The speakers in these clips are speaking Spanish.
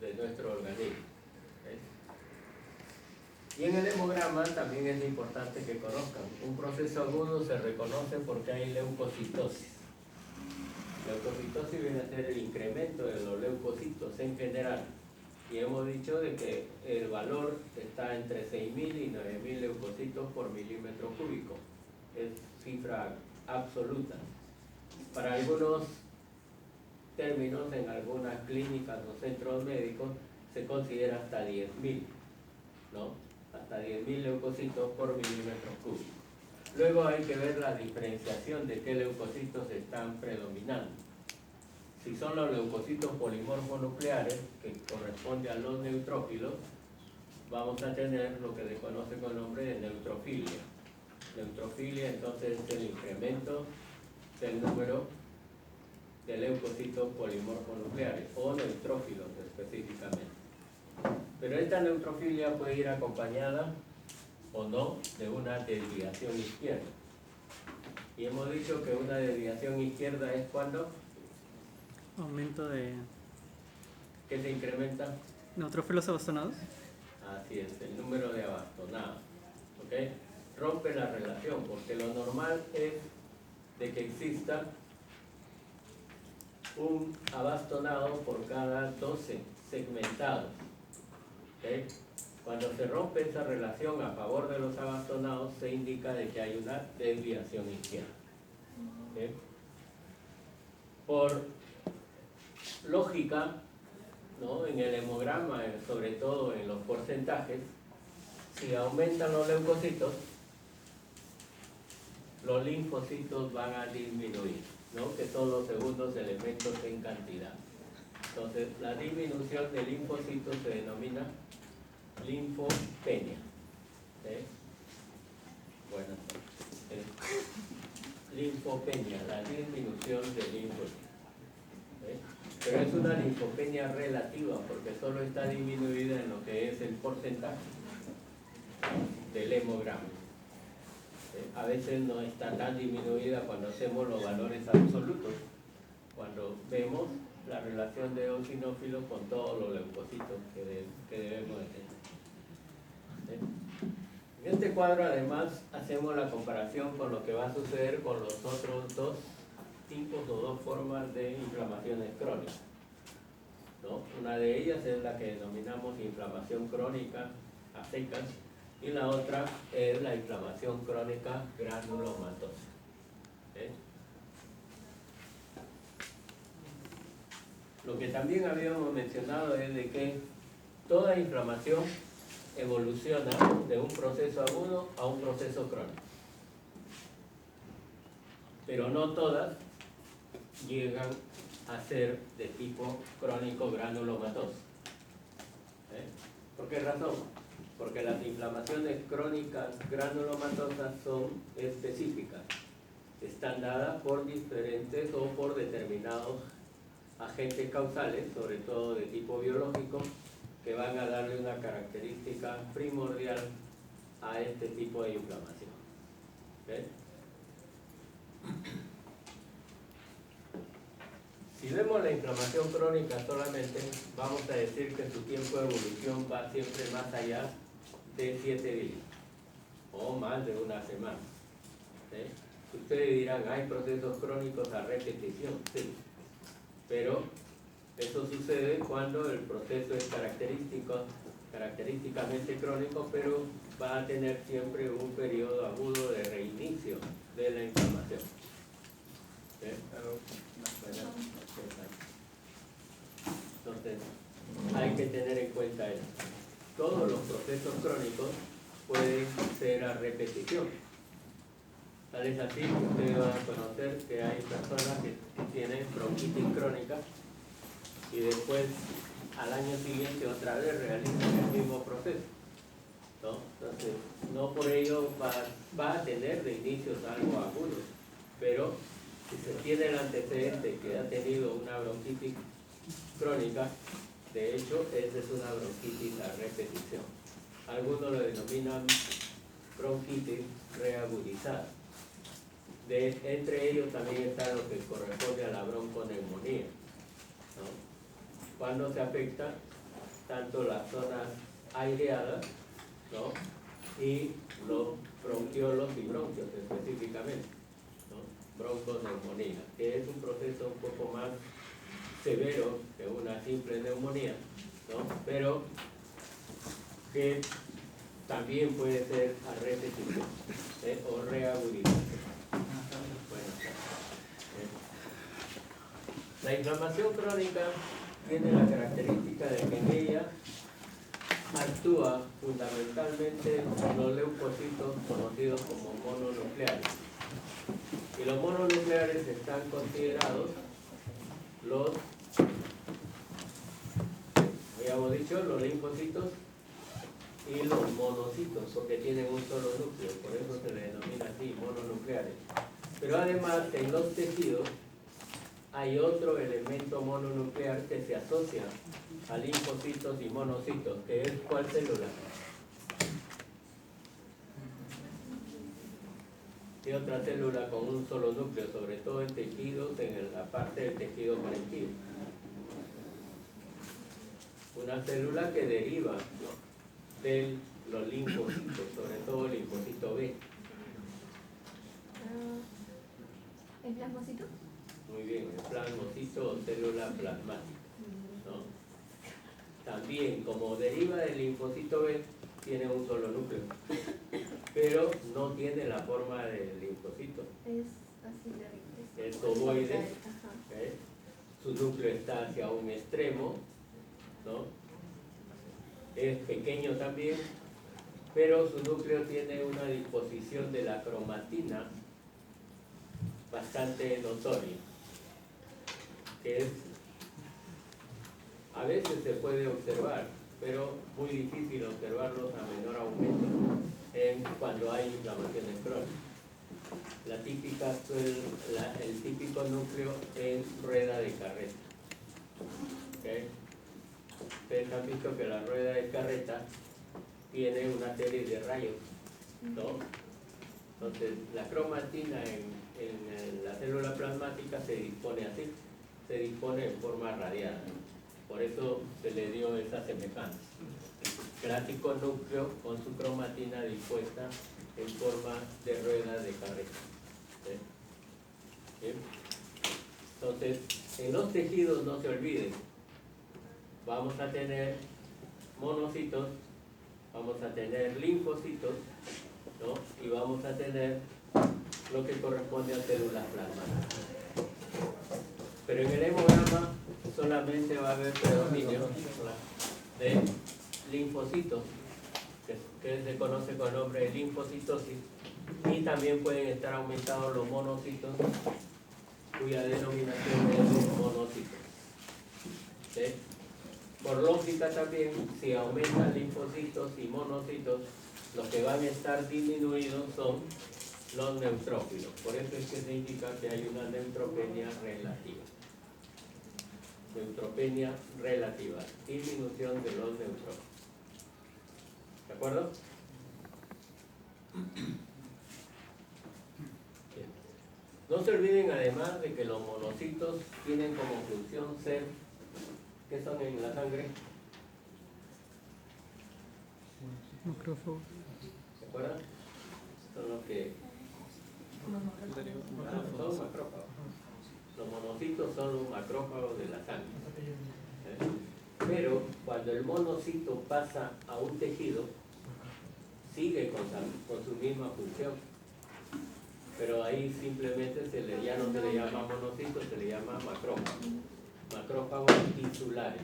de nuestro organismo. Y en el hemograma también es importante que conozcan. Un proceso agudo se reconoce porque hay leucocitosis. Leucocitosis viene a ser el incremento de los leucocitos en general. Y hemos dicho de que el valor está entre 6.000 y 9.000 leucocitos por milímetro cúbico. Es cifra absoluta. Para algunos términos, en algunas clínicas o centros médicos, se considera hasta 10.000, ¿no? Hasta 10.000 leucocitos por milímetro cúbico. Luego hay que ver la diferenciación de qué leucocitos están predominando. Si son los leucocitos polimorfonucleares, que corresponde a los neutrófilos, vamos a tener lo que se conoce con el nombre de neutrofilia. Neutrofilia entonces es el incremento del número de leucocitos polimorfonucleares o neutrófilos específicamente. Pero esta neutrofilia puede ir acompañada o no de una desviación izquierda. Y hemos dicho que una desviación izquierda es cuando Aumento de ¿qué se incrementa? neutrófilos abastonados. Así es, el número de abastonados. ¿Okay? Rompe la relación, porque lo normal es de que exista un abastonado por cada 12 segmentados. ¿Okay? Cuando se rompe esa relación a favor de los abastonados, se indica de que hay una desviación izquierda. ¿Okay? Por lógica, ¿no? En el hemograma, sobre todo en los porcentajes, si aumentan los leucocitos, los linfocitos van a disminuir, ¿no? Que son los segundos elementos en cantidad. Entonces, la disminución de linfocitos se denomina linfopenia. ¿Sí? Bueno, linfopenia, la disminución de linfocitos. ¿Sí? Pero es una linfopenia relativa porque solo está disminuida en lo que es el porcentaje del hemograma. A veces no está tan disminuida cuando hacemos los valores absolutos, cuando vemos la relación de eosinófilos con todos los leucocitos que debemos de tener. En este cuadro además hacemos la comparación con lo que va a suceder con los otros dos tipos o dos formas de inflamaciones crónicas, ¿no? Una de ellas es la que denominamos inflamación crónica a secas, y la otra es la inflamación crónica granulomatosa. Lo que también habíamos mencionado es de que toda inflamación evoluciona de un proceso agudo a un proceso crónico, pero no todas llegan a ser de tipo crónico granulomatoso. ¿Por qué razón? Porque las inflamaciones crónicas granulomatosas son específicas, están dadas por diferentes o por determinados agentes causales, sobre todo de tipo biológico, que van a darle una característica primordial a este tipo de inflamación. ¿Okay? Si vemos la inflamación crónica solamente, vamos a decir que su tiempo de evolución va siempre más allá de 7 días o más de una semana. ¿Sí? Ustedes dirán, ¿hay procesos crónicos a repetición? Sí, pero eso sucede cuando el proceso es característicamente crónico, pero va a tener siempre un periodo agudo de reinicio de la inflamación. ¿Sí? Entonces, hay que tener en cuenta eso. Todos los procesos crónicos pueden ser a repetición. Tal es así que ustedes van a conocer que hay personas que tienen bronquitis crónica y después al año siguiente otra vez realizan el mismo proceso, ¿no? Entonces, no por ello va a tener de inicios algo agudo, pero si se tiene el antecedente que ha tenido una bronquitis crónica, de hecho, esa es una bronquitis a repetición. Algunos lo denominan bronquitis reagudizada. Entre ellos también está lo que corresponde a la bronconeumonía, ¿no? Cuando se afecta tanto las zonas aireadas, ¿no? Y los bronquiolos y bronquios específicamente, ¿no? Bronconeumonía, que es un proceso un poco más severo que una simple neumonía, ¿no? Pero que también puede ser a repetición, o reagudización. Buenas tardes. La inflamación crónica tiene la característica de que en ella actúa fundamentalmente los leucocitos conocidos como mononucleares. Y los mononucleares están considerados los, habíamos dicho, los linfocitos y los monocitos, porque tienen un solo núcleo, por eso se le denomina así, mononucleares. Pero además en los tejidos hay otro elemento mononuclear que se asocia a linfocitos y monocitos, que es ¿cuál célula? Y otra célula con un solo núcleo, sobre todo en tejidos, en la parte del tejido parenquimo. Una célula que deriva, ¿no?, de los linfocitos, sobre todo el linfocito B. ¿El plasmocito? Muy bien, el plasmocito o célula plasmática, ¿no? También, como deriva del linfocito B, tiene un solo núcleo, pero no tiene la forma del linfocito. Es así, es ovoide, su núcleo está hacia un extremo, ¿no? Es pequeño también, pero su núcleo tiene una disposición de la cromatina bastante notoria, que es, a veces se puede observar, pero muy difícil observarlos a menor aumento cuando hay inflamaciones crónicas. El típico núcleo es rueda de carreta. ¿Okay? Ustedes han visto que la rueda de carreta tiene una serie de rayos, ¿no? Entonces, la cromatina en la célula plasmática se dispone así, se dispone en forma radiada. Por eso se le dio esa semejanza. Clásico núcleo con su cromatina dispuesta en forma de rueda de carreta. ¿Sí? ¿Sí? Entonces, en los tejidos no se olviden, vamos a tener monocitos, vamos a tener linfocitos, ¿no? Y vamos a tener lo que corresponde a células plasmáticas. Pero en el hemograma solamente va a haber predominio de linfocitos, que se conoce con el nombre de linfocitosis, y también pueden estar aumentados los monocitos, cuya denominación es monocitos. ¿Sí? Por lógica también, si aumentan linfocitos y monocitos, los que van a estar disminuidos son los neutrófilos. Por eso es que se indica que hay una neutropenia relativa. Neutropenia relativa, disminución de los neutrófilos. ¿De acuerdo? Bien. No se olviden además de que los monocitos tienen como función ser, ¿qué son en la sangre? Macrófago. ¿Se acuerdan? Son los que son macrófagos. Los monocitos son los macrófagos de la sangre. Pero cuando el monocito pasa a un tejido, sigue con su misma función. Pero ahí simplemente ya no se le llama monocito, se le llama macrófago. Macrófagos tisulares.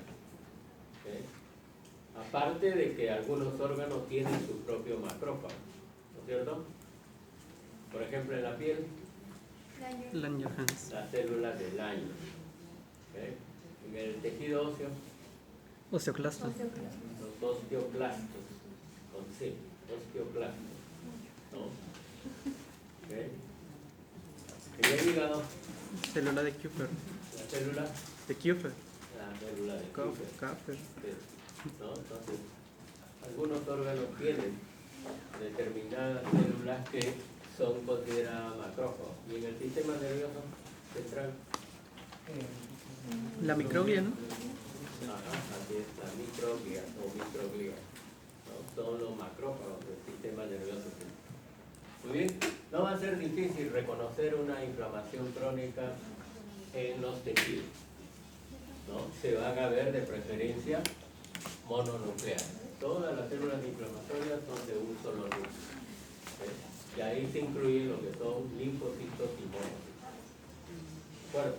Aparte de que algunos órganos tienen su propio macrófago, ¿no es cierto? Por ejemplo, en la piel, Langerhans. las células de Langerhans. En el tejido óseo, Osteoclastos. los osteoclastos, con C, osteoclastos, ¿no? En el hígado, Célula de Kupfer. la célula, De Kupfer. la célula de Kupfer. Kupfer. ¿No? Entonces, algunos órganos tienen determinadas células que son consideradas macrófagos. Y en el sistema nervioso central, La microglia, ¿no? Así es, la microglia o microglia, ¿no? Son los macrófagos del sistema nervioso central. Muy bien, no va a ser difícil reconocer una inflamación crónica en los tejidos, ¿no? Se van a ver de preferencia mononucleares. Todas las células inflamatorias son de un solo núcleo, ¿sí? Y ahí se incluyen lo que son linfocitos y monocitos. ¿De acuerdo?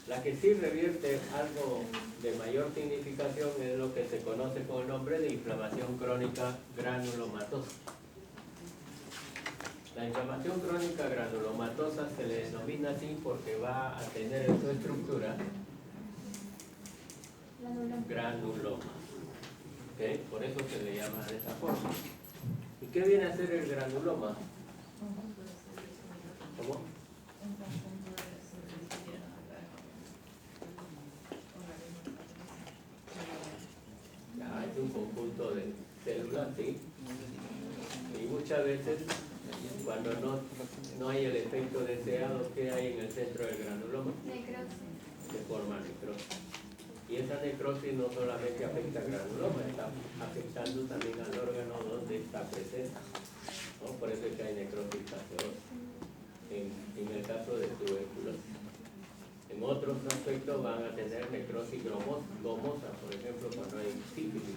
La que sí revierte algo de mayor significación es lo que se conoce con el nombre de inflamación crónica granulomatosa. La inflamación crónica granulomatosa se le denomina así porque va a tener en su estructura granuloma. ¿Okay? Por eso se le llama de esa forma. ¿Y qué viene a ser el granuloma? ¿Cómo? Ya, es un conjunto de células, ¿sí? Y muchas veces, cuando no hay el efecto deseado, ¿qué hay en el centro del granuloma? Necrosis. Se forma necrosis. Y esa necrosis no solamente afecta al granuloma, está afectando también al órgano donde está presente, ¿no? Por eso es que hay necrosis gaseosa en el caso de tuberculosis. En otros aspectos van a tener necrosis gomosa, por ejemplo, cuando hay sífilis,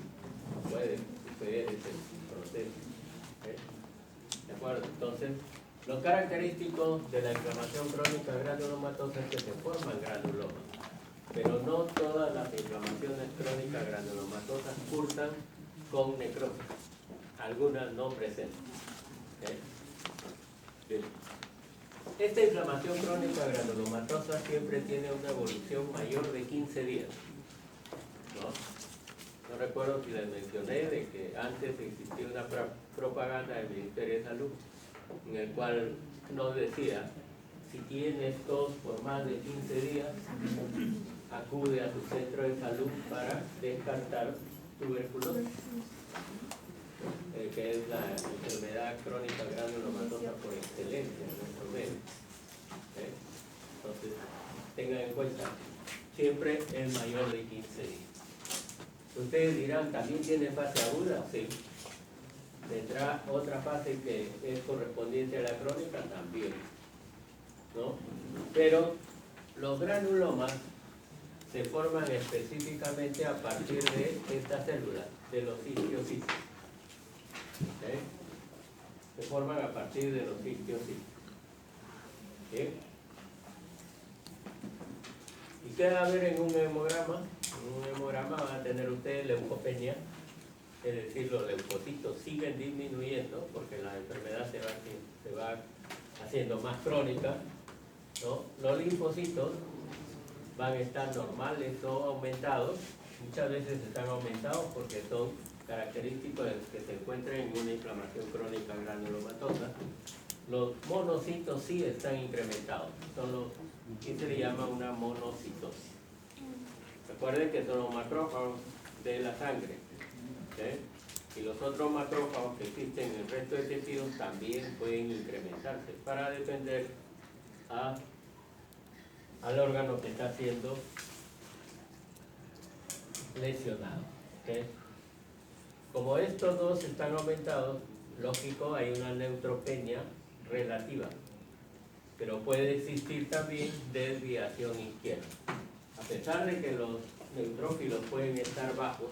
puede suceder ese proceso. ¿De acuerdo? Entonces, los característicos de la inflamación crónica granulomatosa es que se forman granulomas, pero no todas las inflamaciones crónicas granulomatosas cursan con necrosis, algunas no presentes. Bien. Esta inflamación crónica granulomatosa siempre tiene una evolución mayor de 15 días, ¿no? No recuerdo si les mencioné de que antes existía una propaganda del Ministerio de Salud en el cual nos decía: si tienes tos por más de 15 días, acude a tu centro de salud para descartar tuberculosis, que es la enfermedad crónica granulomatosa por excelencia en nuestro medio. Entonces, tengan en cuenta, siempre es mayor de 15 días. Ustedes dirán, ¿también tiene fase aguda? Sí. ¿Tendrá otra fase que es correspondiente a la crónica? También, ¿no? Pero los granulomas se forman específicamente a partir de estas células, de los histiocistos. ¿Okay? Se forman a partir de los histiocistos. ¿Okay? ¿Y qué va a haber en un hemograma? En un hemograma van a tener ustedes leucopenia, es decir, los leucocitos siguen disminuyendo porque la enfermedad se va haciendo más crónica, ¿no? Los linfocitos van a estar normales o aumentados, muchas veces están aumentados porque son característicos de que se encuentren en una inflamación crónica granulomatosa. Los monocitos sí están incrementados, son los que se le llama una monocitosis. Recuerden que son los macrófagos de la sangre, ¿okay? Y los otros macrófagos que existen en el resto de tejidos también pueden incrementarse para defender al órgano que está siendo lesionado. ¿Okay? Como estos dos están aumentados, lógico, hay una neutropenia relativa, pero puede existir también desviación izquierda. A pesar de que los neutrófilos pueden estar bajos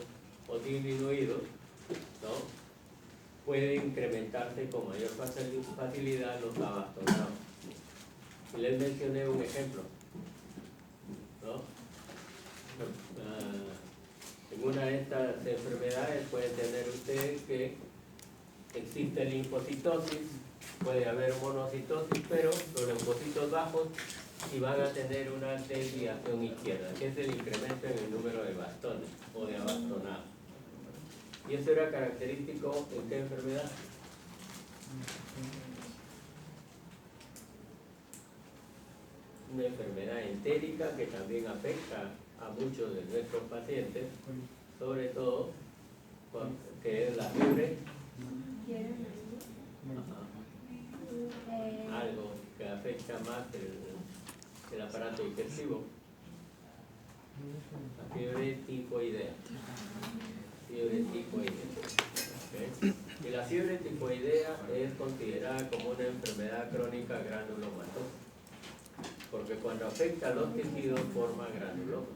o disminuidos, ¿no? Puede incrementarse con mayor facilidad los abastonados. Y les mencioné un ejemplo, ¿no? En una de estas enfermedades pueden tener ustedes que existe linfocitosis, puede haber monocitosis, pero los leucocitos bajos y van a tener una desviación izquierda, que es el incremento en el número de bastones o de abastonados. ¿Y eso era característico en qué enfermedad? Una enfermedad entérica que también afecta a muchos de nuestros pacientes, sobre todo que es la fiebre, algo que afecta más el aparato digestivo, La fiebre tifoidea. Fiebre tifoidea. ¿Okay? Y la fiebre tifoidea es considerada como una enfermedad crónica granulomatosa, porque cuando afecta a los tejidos forma granulomas.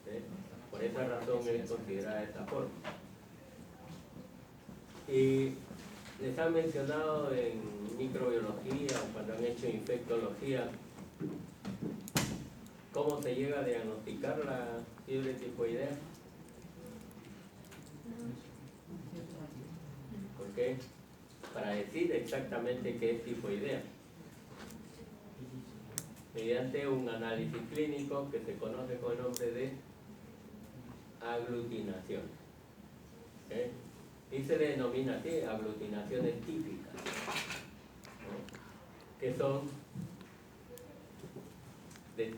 ¿Okay? Por esa razón es considerada de esta forma. Y les han mencionado en microbiología o cuando han hecho infectología cómo se llega a diagnosticar la fiebre tifoidea. ¿Por qué? Para decir exactamente qué es tifoidea. Mediante un análisis clínico que se conoce con el nombre de aglutinación. ¿Okay? Y se le denomina así, aglutinaciones típicas, ¿no? Que son de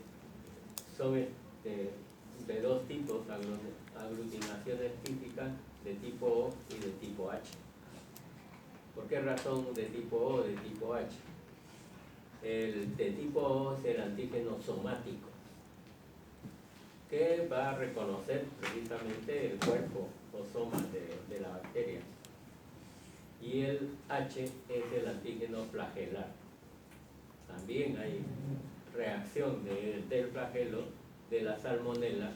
dos tipos, aglutinaciones típicas de tipo O y de tipo H. ¿Por qué razón de tipo O o de tipo H? El de tipo O es el antígeno somático, que va a reconocer precisamente el cuerpo o soma de la bacteria. Y el H es el antígeno flagelar. También hay reacción del flagelo de la salmonela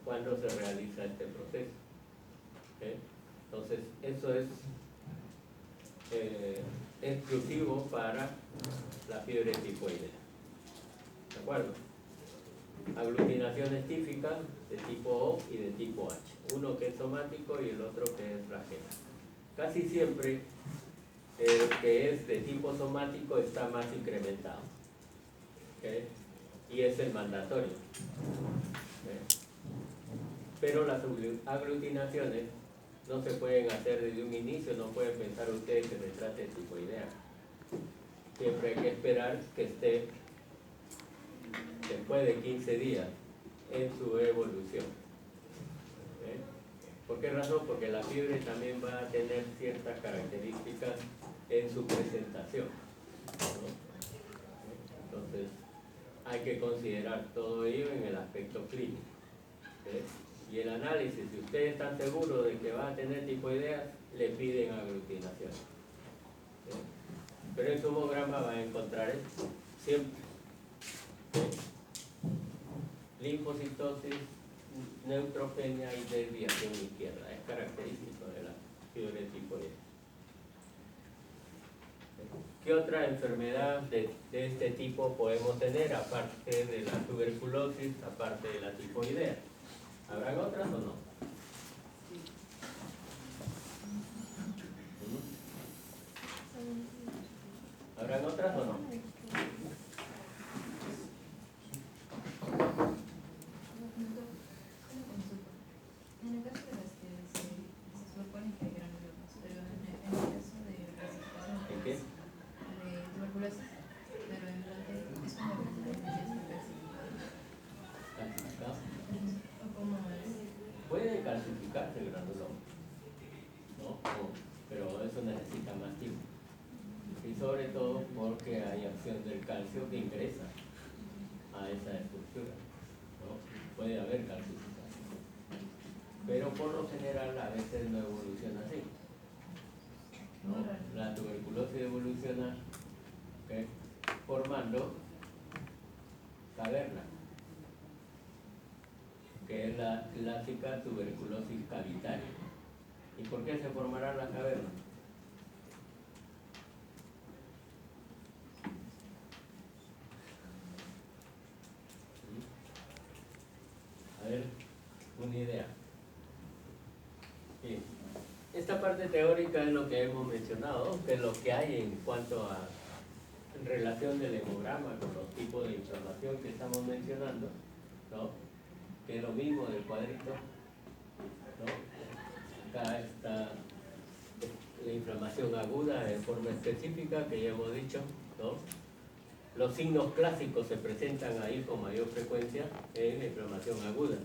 cuando se realiza este proceso. ¿Okay? Entonces, eso es exclusivo para la fiebre tifoidea. ¿De acuerdo? Aglutinaciones típicas de tipo O y de tipo H. Uno que es somático y el otro que es flagelar. Casi siempre el que es de tipo somático está más incrementado. ¿Okay? Y es el mandatorio. ¿Okay? Pero las aglutinaciones no se pueden hacer desde un inicio, no pueden pensar ustedes que se trate de tifoidea. Siempre hay que esperar que esté después de 15 días en su evolución. ¿Okay? ¿Por qué razón? Porque la fiebre también va a tener ciertas características en su presentación, ¿no? Entonces, hay que considerar todo ello en el aspecto clínico. ¿Okay? Y el análisis, si ustedes están seguros de que va a tener tifoidea, le piden aglutinación. ¿Okay? Pero en su hemograma van a encontrar esto, siempre. ¿Okay? Linfocitosis, neutropenia y desviación izquierda. Es característico de la fiebre tifoidea. ¿Qué otra enfermedad de este tipo podemos tener aparte de la tuberculosis, aparte de la tifoidea? ¿Habrán otras o no? ¿Habrán otras o no? En el caso de las que se supone que hay granulomas, pero en el caso de clasificación ¿En qué? de tuberculosis, pero en realidad es como que ya está clasificado. ¿Calcificado? O como es. Puede calcificarse el granuloma, ¿no? Pero eso necesita más tiempo. Y sobre todo porque hay acción del calcio que ingresa a esa estructura, ¿no? Puede haber calcificación. Pero por lo general a veces no evoluciona así, ¿no? La tuberculosis evoluciona, ¿okay?, formando caverna, que es la clásica tuberculosis cavitaria. ¿Y por qué se formará la caverna? A ver, una idea. Sí. Esta parte teórica es lo que hemos mencionado, que es lo que hay en cuanto a en relación del hemograma con los tipos de inflamación que estamos mencionando, ¿no? Que es lo mismo del cuadrito, ¿no? Acá está la inflamación aguda de forma específica, que ya hemos dicho, ¿no? Los signos clásicos se presentan ahí con mayor frecuencia en la inflamación aguda,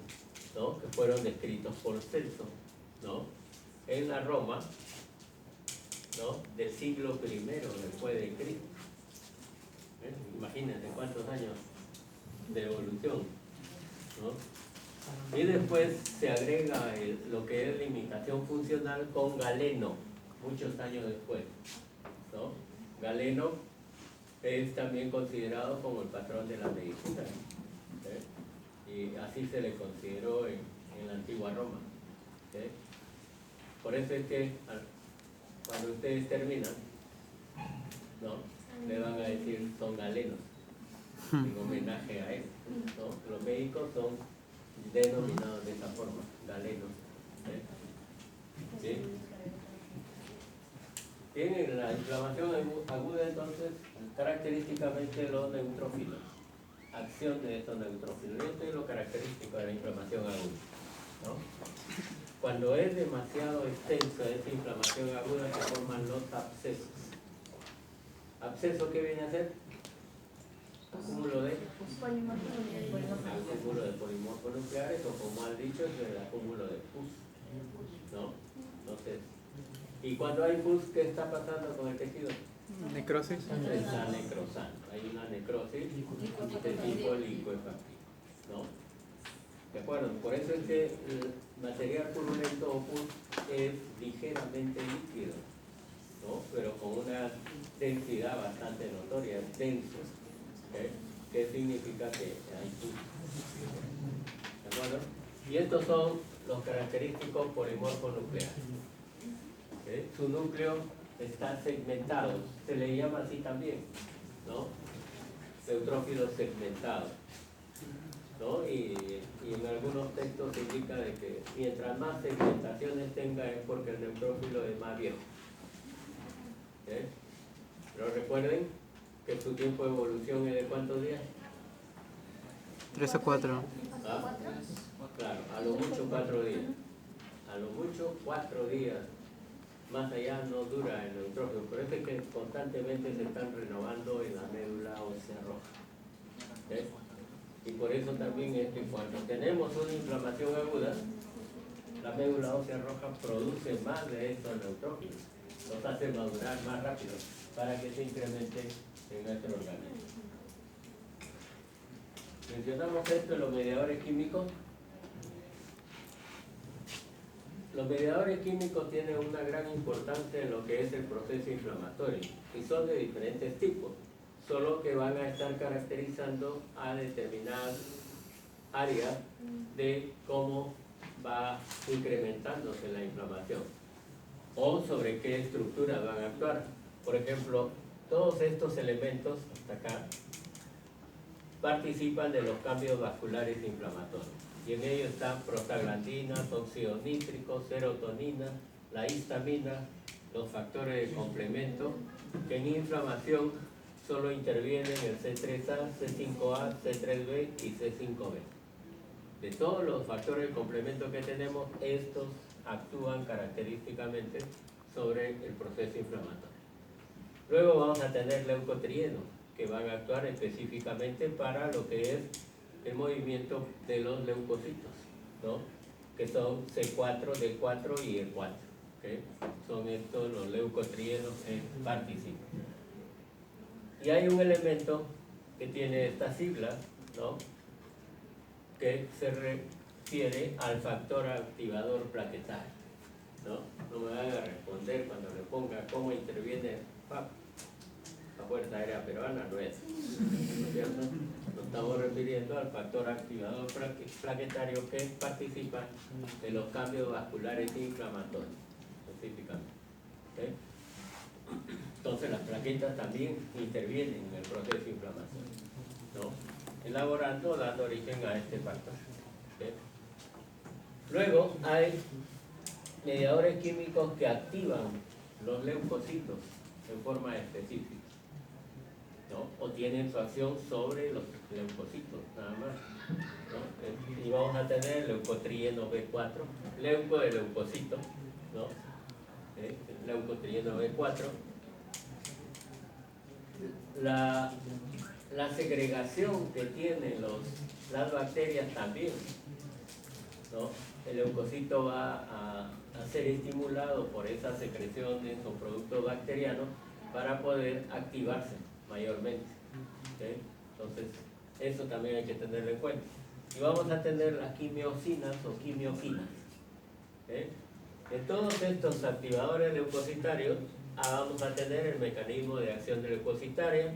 ¿no? Que fueron descritos por Celso, ¿no? En la Roma, ¿no?, del siglo I después de Cristo. Imagínense cuántos años de evolución. ¿no? Y después se agrega lo que es limitación funcional con Galeno, muchos años después, ¿no? Galeno es también considerado como el patrón de la medicina, ¿sí? Y así se le consideró en la antigua Roma, ¿sí? Por eso es que cuando ustedes terminan, ¿no?, le van a decir son galenos, en homenaje a él, ¿no? Los médicos son denominados de esa forma, galenos, ¿sí? ¿Sí? Tienen la inflamación aguda, entonces, característicamente los neutrófilos, acción de estos neutrófilos. Y esto es lo característico de la inflamación aguda, ¿no? Cuando es demasiado extensa esta inflamación aguda, se forman los abscesos. ¿Absceso qué viene a ser? Acúmulo de polimorfos nucleares, o como han dicho, es el acúmulo de pus, ¿no? Entonces, y cuando hay pus, ¿qué está pasando con el tejido? Necrosis. Está necrosando. Hay una necrosis de tipo licuefactiva, ¿no? ¿De acuerdo? Por eso es que el material purulento o pus es ligeramente líquido, ¿no? Pero con una densidad bastante notoria, es denso. ¿Okay? ¿Qué significa que hay pus? ¿De acuerdo? Y estos son los característicos polimorfos nucleares. ¿Okay? Su núcleo está segmentado, se le llama así también, ¿no? Neutrófilos segmentados, ¿no? Y en algunos textos se indica de que mientras más segmentaciones tenga es porque el neutrófilo es más viejo. ¿Okay? Pero recuerden que su tiempo de evolución es de ¿cuántos días? 3 o 4. ¿Ah? Claro, a lo mucho 4 días. A lo mucho 4 días. Más allá no dura el neutrófilo. Por eso es que constantemente se están renovando en la médula ósea roja. ¿Okay? Y por eso también es que cuando tenemos una inflamación aguda, la médula ósea roja produce más de estos neutrófilos. Los hace madurar más rápido para que se incremente en nuestro organismo. Mencionamos esto en los mediadores químicos. Los mediadores químicos tienen una gran importancia en lo que es el proceso inflamatorio y son de diferentes tipos, solo que van a estar caracterizando a determinadas áreas de cómo va incrementándose la inflamación o sobre qué estructuras van a actuar. Por ejemplo, todos estos elementos, hasta acá, participan de los cambios vasculares inflamatorios. Y en ellos están prostaglandinas, óxido nítrico, serotonina, la histamina, los factores de complemento, que en inflamación solo intervienen el C3A, C5A, C3B y C5B. De todos los factores de complemento que tenemos, estos actúan característicamente sobre el proceso inflamatorio. Luego vamos a tener leucotrienos, que van a actuar específicamente para lo que es el movimiento de los leucocitos, ¿no? Que son C4, D4 y E4. ¿Okay? Son estos los leucotrienos que participan. Y hay un elemento que tiene esta sigla, ¿no?, que se refiere al factor activador plaquetario, ¿no? No me van a responder cuando le ponga cómo interviene la Fuerza Aérea Peruana, no es, ¿no es cierto? Nos estamos refiriendo al factor activador plaquetario que participa de los cambios vasculares inflamatorios, específicamente. ¿Okay? Entonces las plaquetas también intervienen en el proceso de inflamación, ¿no?, elaborando, dando origen a este factor. ¿Okay? Luego hay mediadores químicos que activan los leucocitos en forma específica, ¿no?, o tienen su acción sobre los leucocitos, nada más, ¿no? Y vamos a tener leucotrieno B4, leuco de leucocito, ¿no? Leucotrieno B4. La segregación que tienen las bacterias también, ¿no? El leucocito va a ser estimulado por esas secreciones o productos bacterianos para poder activarse mayormente. ¿Okay? Entonces, eso también hay que tenerlo en cuenta. y vamos a tener las quimiosinas o quimioquinas. En todos estos activadores leucocitarios vamos a tener el mecanismo de acción de leucocitaria,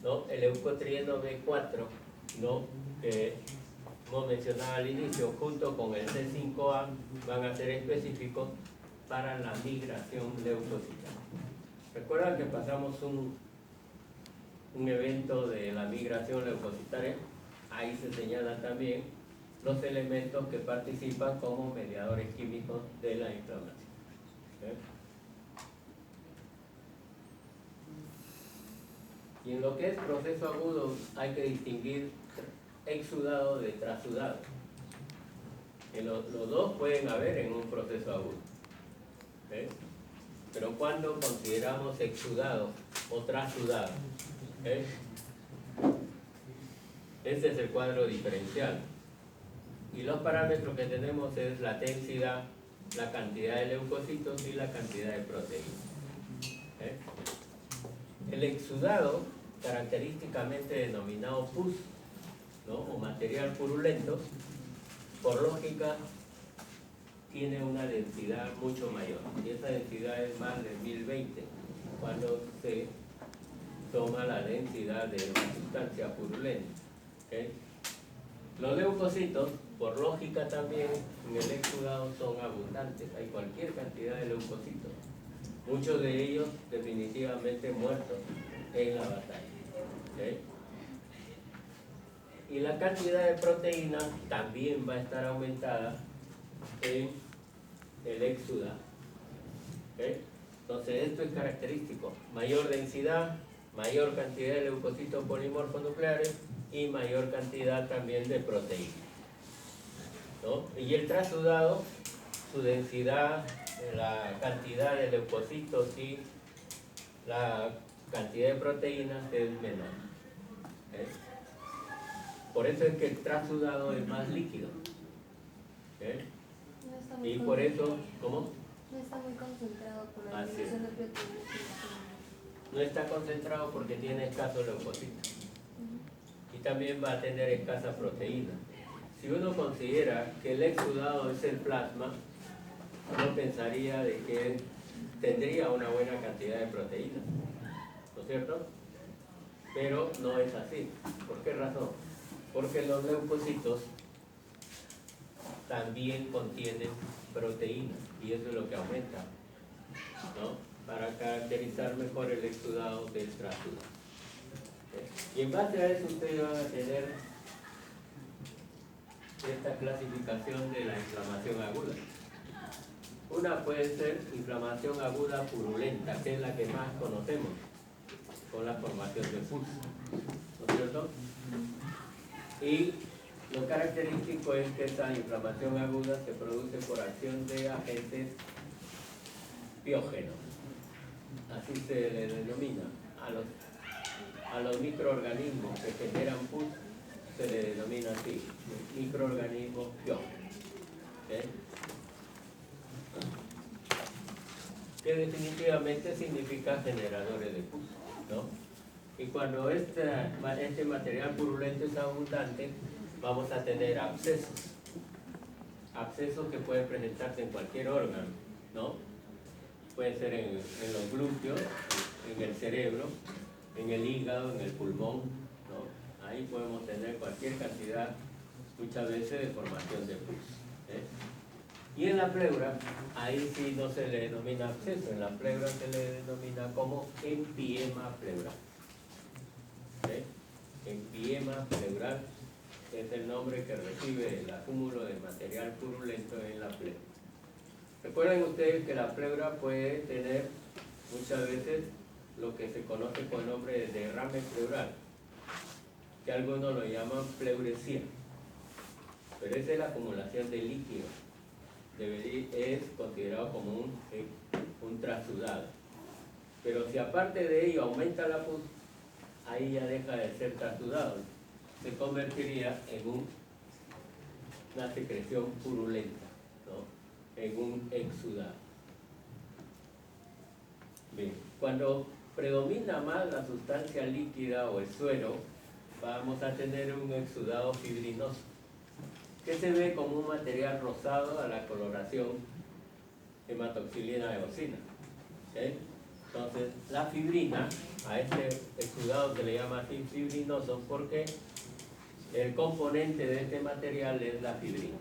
¿no? El leucotrieno B4, ¿no? Que como mencionaba al inicio, junto con el C5A van a ser específicos para la migración leucocitaria. Recuerdan que pasamos un evento de la migración leucocitaria. Ahí se señalan también los elementos que participan como mediadores químicos de la inflamación. Y en lo que es proceso agudo hay que distinguir exudado de trasudado. Los dos pueden haber en un proceso agudo. Pero cuando consideramos exudado o trasudado, ese es el cuadro diferencial. Y los parámetros que tenemos es la densidad, la cantidad de leucocitos y la cantidad de proteínas. El exudado, característicamente denominado pus, ¿no? O material purulento, por lógica tiene una densidad mucho mayor, y esa densidad es más de 1020 cuando se toma la densidad de una sustancia purulenta. Los leucocitos, por lógica también, en el exudado son abundantes, hay cualquier cantidad de leucocitos, muchos de ellos definitivamente muertos en la batalla. Y la cantidad de proteínas también va a estar aumentada en el exudado. Entonces esto es característico: mayor densidad, mayor cantidad de leucocitos polimorfonucleares y mayor cantidad también de proteínas, ¿no? Y el trasudado, su densidad, la cantidad de leucocitos y la cantidad de proteínas es menor. Por eso es que el trasudado es más líquido. No está muy Y por eso, ¿cómo? No está muy concentrado por la Así es. eliminación de proteínas. No está concentrado porque tiene escasos leucocitos. Y también va a tener escasa proteína. Si uno considera que el exudado es el plasma, uno pensaría de que tendría una buena cantidad de proteína, ¿no es cierto? Pero no es así. ¿Por qué razón? Porque los leucocitos también contienen proteínas y eso es lo que aumenta, ¿no? Para caracterizar mejor el exudado del trasudado. Y en base a eso ustedes van a tener esta clasificación de la inflamación aguda. Una puede ser inflamación aguda purulenta, que es la que más conocemos, con la formación de pus, ¿no es cierto? Y lo característico es que esta inflamación aguda se produce por acción de agentes biógenos, así se le denomina a los microorganismos que generan pus, se le denomina así, microorganismos biógenos, que definitivamente significa generadores de pus, ¿no? Y cuando este material purulento es abundante, vamos a tener abscesos que pueden presentarse en cualquier órgano, ¿no? Pueden ser en los glúteos, en el cerebro, en el hígado, en el pulmón, ¿no? Ahí podemos tener cualquier cantidad, muchas veces, de formación de pus. Y en la pleura, ahí sí no se le denomina absceso, en la pleura se le denomina como empiema pleural. Empiema pleural es el nombre que recibe el acúmulo de material purulento en la pleura. Recuerden ustedes que la pleura puede tener muchas veces lo que se conoce con el nombre de derrame pleural, que algunos lo llaman pleuresía, pero esa es la acumulación de líquido. Es considerado como un trasudado. Pero si aparte de ello aumenta la pus, ahí ya deja de ser trasudado, se convertiría en una secreción purulenta, ¿no? En un exudado. Bien, cuando predomina más la sustancia líquida o el suero, vamos a tener un exudado fibrinoso. que se ve como un material rosado a la coloración hematoxilina de eosina. ¿Ok? Entonces, la fibrina, a este exudado se le llama así fibrinoso porque el componente de este material es la fibrina.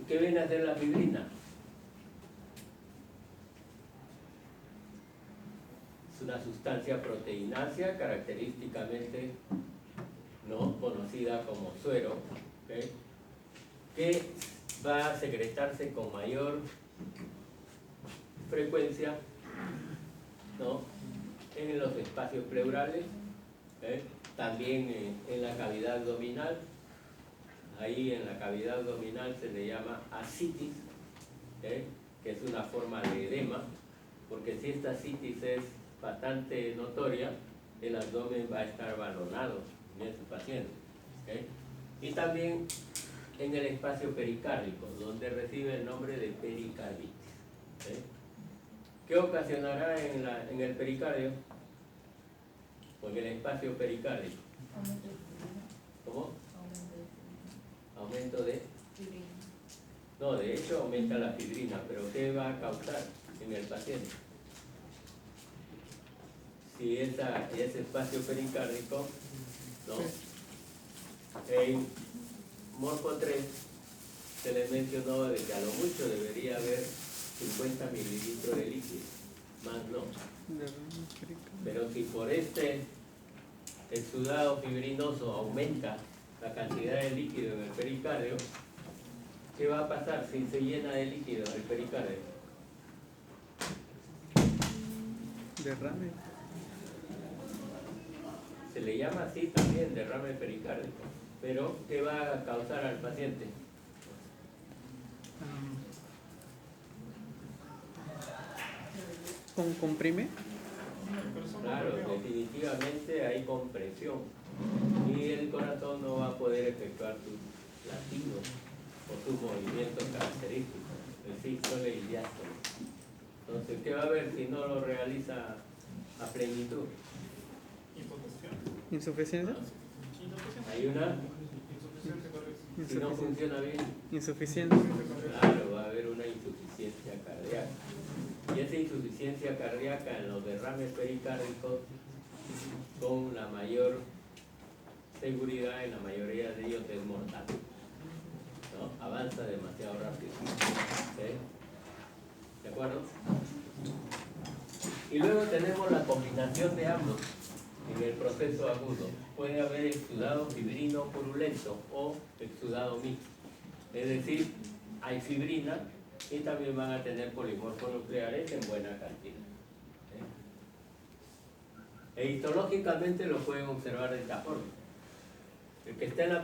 ¿Y qué viene a ser la fibrina? Es una sustancia proteinácea característicamente no conocida como suero, ¿ok? Que va a secretarse con mayor frecuencia, ¿no?, en los espacios pleurales, también en la cavidad abdominal. Ahí en la cavidad abdominal se le llama ascitis, que es una forma de edema, porque si esta ascitis es bastante notoria, el abdomen va a estar balonado en ese paciente. Y también en el espacio pericárdico, donde recibe el nombre de pericarditis. ¿Qué ocasionará en el pericardio? O en el espacio pericárdico. Aumento de fibrina. ¿Cómo? Aumento de Aumento de... fibrina. No, de hecho aumenta la fibrina, pero ¿qué va a causar en el paciente? Si ese espacio pericárdico, ¿no?, en Morfo 3 se le mencionó de que a lo mucho debería haber 50 mililitros de líquido, más no. Pero si por este exudado fibrinoso aumenta la cantidad de líquido en el pericardio, ¿qué va a pasar si se llena de líquido el pericardio? Derrame. Se le llama así también derrame pericárdico, pero ¿qué va a causar al paciente? ¿Comprime? Claro, definitivamente hay compresión y el corazón no va a poder efectuar sus latidos o sus movimientos característicos, el sístole y diástole. Entonces, ¿qué va a haber si no lo realiza a plenitud? ¿Insuficiencia? Hay una, si no funciona bien, Insuficiencia. claro, va a haber una insuficiencia cardíaca. Y esa insuficiencia cardíaca en los derrames pericárdicos, con la mayor seguridad, en la mayoría de ellos es mortal, ¿no? Avanza demasiado rápido. ¿De acuerdo? Y luego tenemos la combinación de ambos en el proceso agudo. Puede haber exudado fibrino purulento o exudado mixto. Es decir, hay fibrina y también van a tener polimorfos nucleares en buena cantidad. E histológicamente lo pueden observar de esta forma. El que está en la